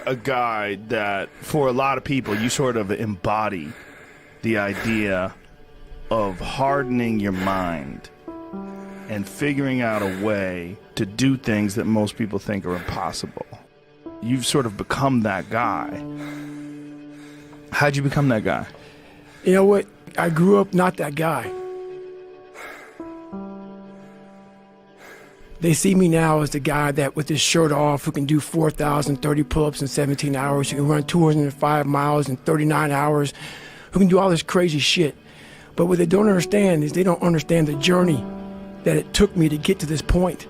are a guy that, for a lot of people, you sort of embody the idea of hardening your mind and figuring out a way to do things that most people think are impossible. You've sort of become that guy. How'd you become that guy? You know what? I grew up not that guy. They see me now as the guy that with his shirt off who can do 4,030 pull-ups in 17 hours, who can run 205 miles in 39 hours, who can do all this crazy shit. But what they don't understand is they don't understand the journey that it took me to get to this point.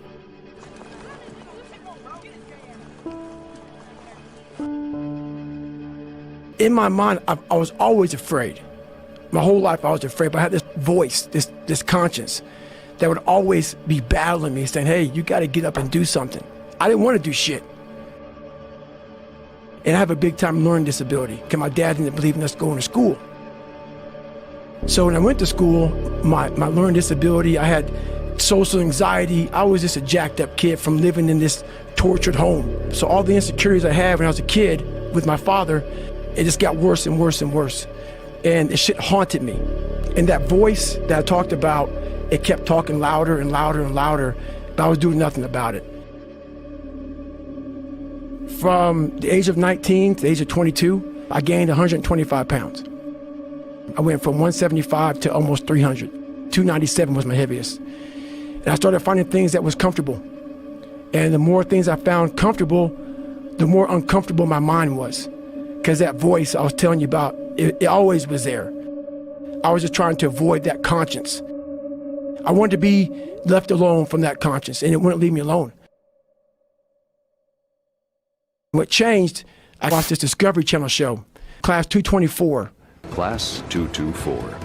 In my mind, I was always afraid. My whole life I was afraid, but I had this voice, this conscience that would always be battling me, saying, hey, you gotta get up and do something. I didn't want to do shit. And I have a big time learning disability because my dad didn't believe in us going to school. So when I went to school, my learning disability, I had social anxiety. I was just a jacked up kid from living in this tortured home. So all the insecurities I had when I was a kid with my father, it just got worse and worse and worse. And the shit haunted me. And that voice that I talked about, it kept talking louder and louder and louder, but I was doing nothing about it. From the age of 19 to the age of 22, I gained 125 pounds. I went from 175 to almost 300. 297 was my heaviest. And I started finding things that was comfortable. And the more things I found comfortable, the more uncomfortable my mind was. Because that voice I was telling you about, it always was there. I was just trying to avoid that conscience. I wanted to be left alone from that conscience, and it wouldn't leave me alone. What changed, I watched this Discovery Channel show, Class 224. Class 224.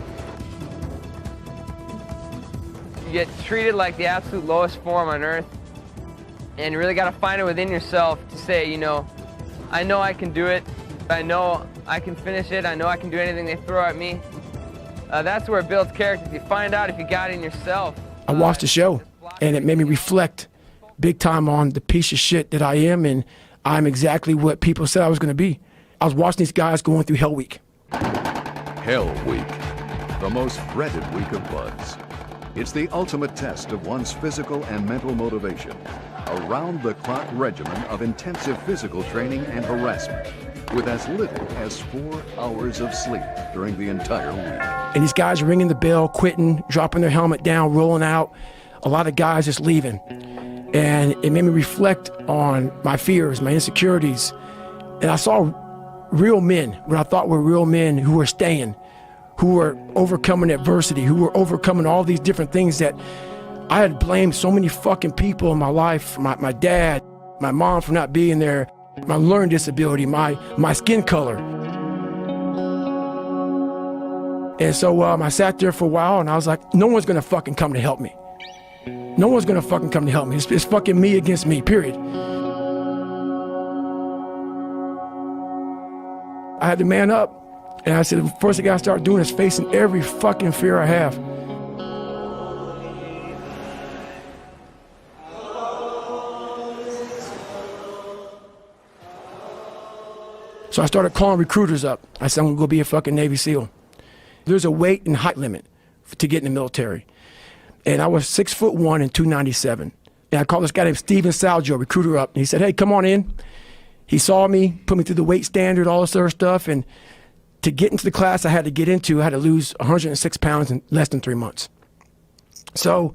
You get treated like the absolute lowest form on earth, and you really got to find it within yourself to say, you know I can do it. I know I can finish it. I know I can do anything they throw at me. That's where it builds character. You find out if you got it in yourself. I watched the show, and it made me reflect big time on the piece of shit that I am, and I'm exactly what people said I was going to be. I was watching these guys going through Hell Week. Hell Week, the most dreaded week of Bloods. It's the ultimate test of one's physical and mental motivation. A round-the-clock regimen of intensive physical training and harassment, with as little as 4 hours of sleep during the entire week. And these guys are ringing the bell, quitting, dropping their helmet down, rolling out. A lot of guys just leaving. And it made me reflect on my fears, my insecurities. And I saw real men, what I thought were real men who were staying, who were overcoming adversity, who were overcoming all these different things that I had blamed so many fucking people in my life, my dad, my mom for not being there, my learning disability, my skin color. And so I sat there for a while and I was like, no one's gonna fucking come to help me. No one's gonna fucking come to help me. It's fucking me against me, period. I had to man up. And I said, the first thing I gotta start doing is facing every fucking fear I have. So I started calling recruiters up. I said, I'm gonna go be a fucking Navy SEAL. There's a weight and height limit to get in the military. And I was 6'1" and 297. And I called this guy named Steven Salgio, recruiter, up. And he said, hey, come on in. He saw me, put me through the weight standard, all this other stuff. And to get into the class I had to get into, I had to lose 106 pounds in less than 3 months. So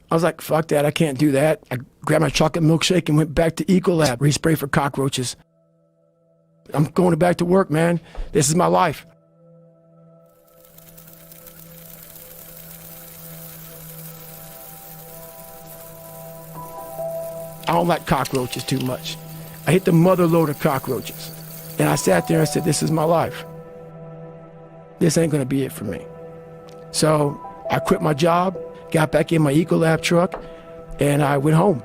I was like, fuck that, I can't do that. I grabbed my chocolate milkshake and went back to Ecolab, respray for cockroaches. I'm going back to work, man. This is my life. I don't like cockroaches too much. I hit the mother load of cockroaches. And I sat there and said, this is my life. This ain't gonna be it for me. So I quit my job, got back in my Ecolab truck, and I went home.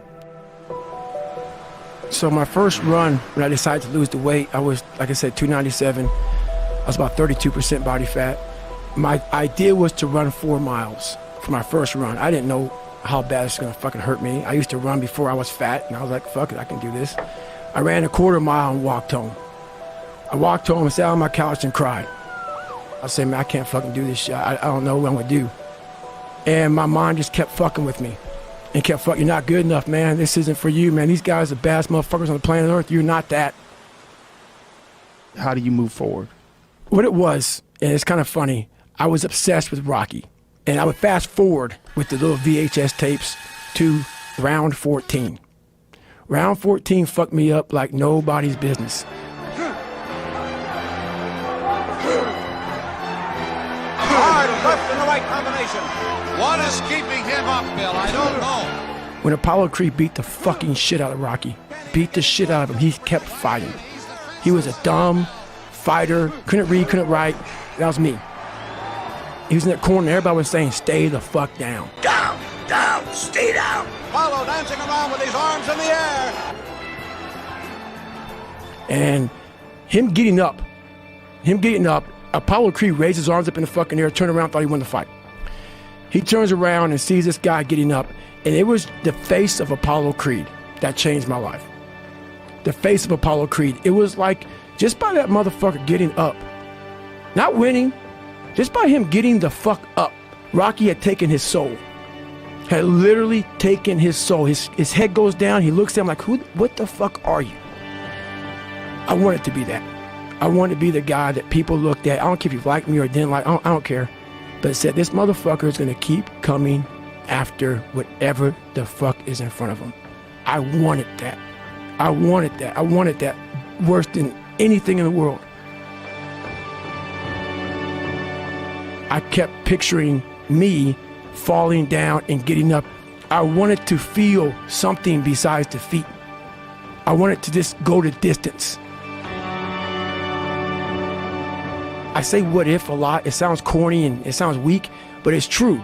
So my first run, when I decided to lose the weight, I was, like I said, 297. I was about 32% body fat. My idea was to run 4 miles for my first run. I didn't know how bad it's gonna fucking hurt me. I used to run before I was fat, and I was like, fuck it, I can do this. I ran a quarter mile and walked home. I walked home and sat on my couch and cried. I said, man, I can't fucking do this shit. I don't know what I'm gonna do. And my mind just kept fucking with me. And kept fucking, you're not good enough, man. This isn't for you, man. These guys are the baddest motherfuckers on the planet Earth. You're not that. How do you move forward? What it was, and it's kind of funny, I was obsessed with Rocky. And I would fast forward with the little VHS tapes to round 14. Round 14 fucked me up like nobody's business. Hard left and the right combination. What is keeping him up, Bill? I don't know. When Apollo Creed beat the fucking shit out of Rocky, beat the shit out of him, he kept fighting. He was a dumb fighter, couldn't read, couldn't write. That was me. He was in that corner, everybody was saying, stay the fuck down. Down, down, stay down. Apollo dancing around with his arms in the air. And him getting up, Apollo Creed raised his arms up in the fucking air, turned around, thought he won the fight. He turns around and sees this guy getting up, and it was the face of Apollo Creed that changed my life. The face of Apollo Creed. It was like, just by that motherfucker getting up, not winning, just by him getting the fuck up, Rocky had taken his soul. Had literally taken his soul. His head goes down, he looks at him like, what the fuck are you? I wanted to be that. I wanted to be the guy that people looked at. I don't care if you liked me or didn't like, I don't care. But said, this motherfucker is gonna keep coming after whatever the fuck is in front of him. I wanted that. I wanted that. I wanted that worse than anything in the world. I kept picturing me falling down and getting up. I wanted to feel something besides defeat. I wanted to just go the distance. I say what if a lot. It sounds corny and it sounds weak, but it's true.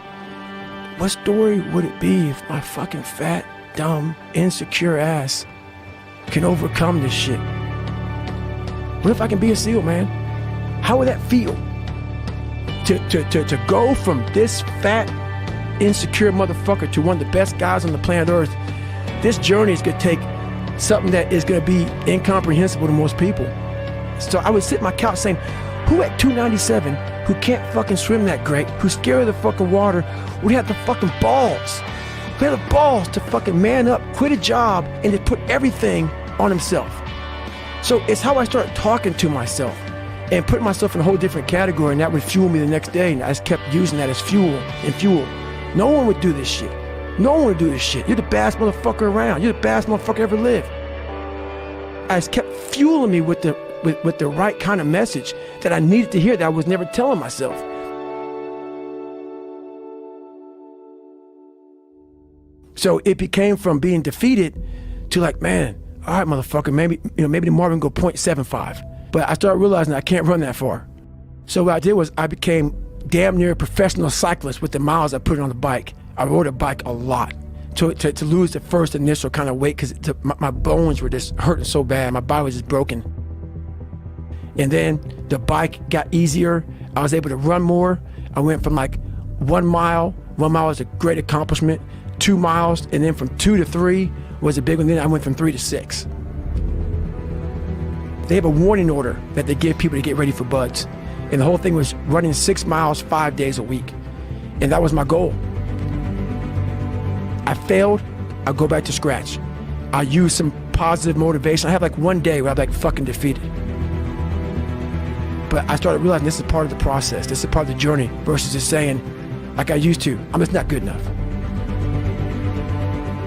What story would it be if my fucking fat, dumb, insecure ass can overcome this shit? What if I can be a SEAL, man? How would that feel? To go from this fat, insecure motherfucker to one of the best guys on the planet Earth, this journey is gonna take something that is gonna be incomprehensible to most people. So I would sit on my couch saying, who at 297, who can't fucking swim that great, who's scared of the fucking water, would have the fucking balls, who had the balls to fucking man up, quit a job, and to put everything on himself. So it's how I started talking to myself and putting myself in a whole different category, and that would fuel me the next day, and I just kept using that as fuel and fuel. No one would do this shit. No one would do this shit. You're the baddest motherfucker around. You're the baddest motherfucker ever lived. I just kept fueling me with the right kind of message that I needed to hear that I was never telling myself. So it became from being defeated to like, man, all right, motherfucker, maybe tomorrow we can go 0.75. But I started realizing I can't run that far. So what I did was I became damn near a professional cyclist with the miles I put on the bike. I rode a bike a lot to lose the first initial kind of weight because my bones were just hurting so bad. My body was just broken. And then the bike got easier. I was able to run more. I went from like 1 mile. 1 mile was a great accomplishment. 2 miles, and then from 2 to 3 was a big one. Then I went from 3 to 6. They have a warning order that they give people to get ready for buds. And the whole thing was running 6 miles 5 days a week. And that was my goal. I failed, I'll go back to scratch. I use some positive motivation. I have like one day where I'm like fucking defeated. But I started realizing this is part of the process. This is part of the journey versus just saying, like I used to, I'm just not good enough.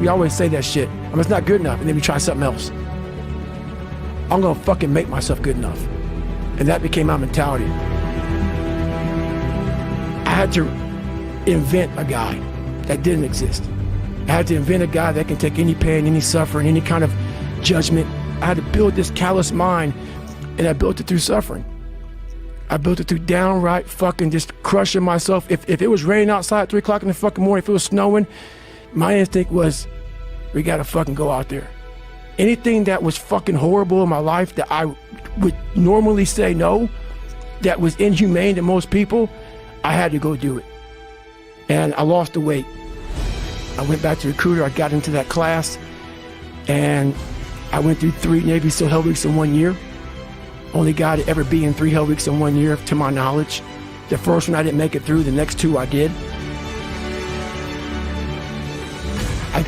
We always say that shit. I'm just not good enough, and then we try something else. I'm gonna fucking make myself good enough. And that became my mentality. I had to invent a guy that didn't exist. I had to invent a guy that can take any pain, any suffering, any kind of judgment. I had to build this callous mind, and I built it through suffering. I built it through downright fucking just crushing myself. If it was raining outside at 3 o'clock in the fucking morning, if it was snowing, my instinct was, we gotta fucking go out there. Anything that was fucking horrible in my life that I would normally say no, that was inhumane to most people, I had to go do it. And I lost the weight. I went back to recruiter, I got into that class, and I went through 3 Navy SEAL Hell Weeks in 1 year. Only guy to ever be in 3 Hell Weeks in 1 year, to my knowledge. The first one I didn't make it through, the next 2 I did.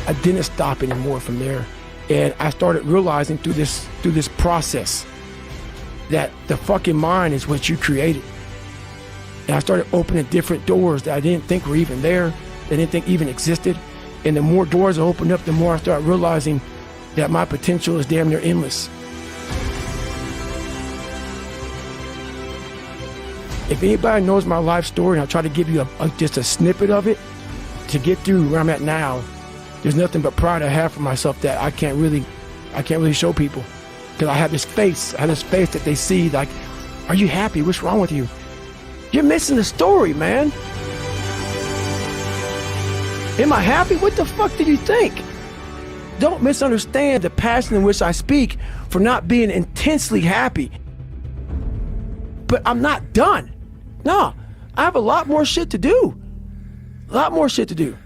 I didn't stop anymore from there. And I started realizing through this process that the fucking mind is what you created. And I started opening different doors that I didn't think were even there, that I didn't think even existed. And the more doors I opened up, the more I started realizing that my potential is damn near endless. If anybody knows my life story, and I'll try to give you just a snippet of it, to get through where I'm at now, there's nothing but pride I have for myself that I can't really show people. Because I have this face that they see like, are you happy? What's wrong with you? You're missing the story, man. Am I happy? What the fuck did you think? Don't misunderstand the passion in which I speak for not being intensely happy. But I'm not done. No, I have a lot more shit to do. A lot more shit to do.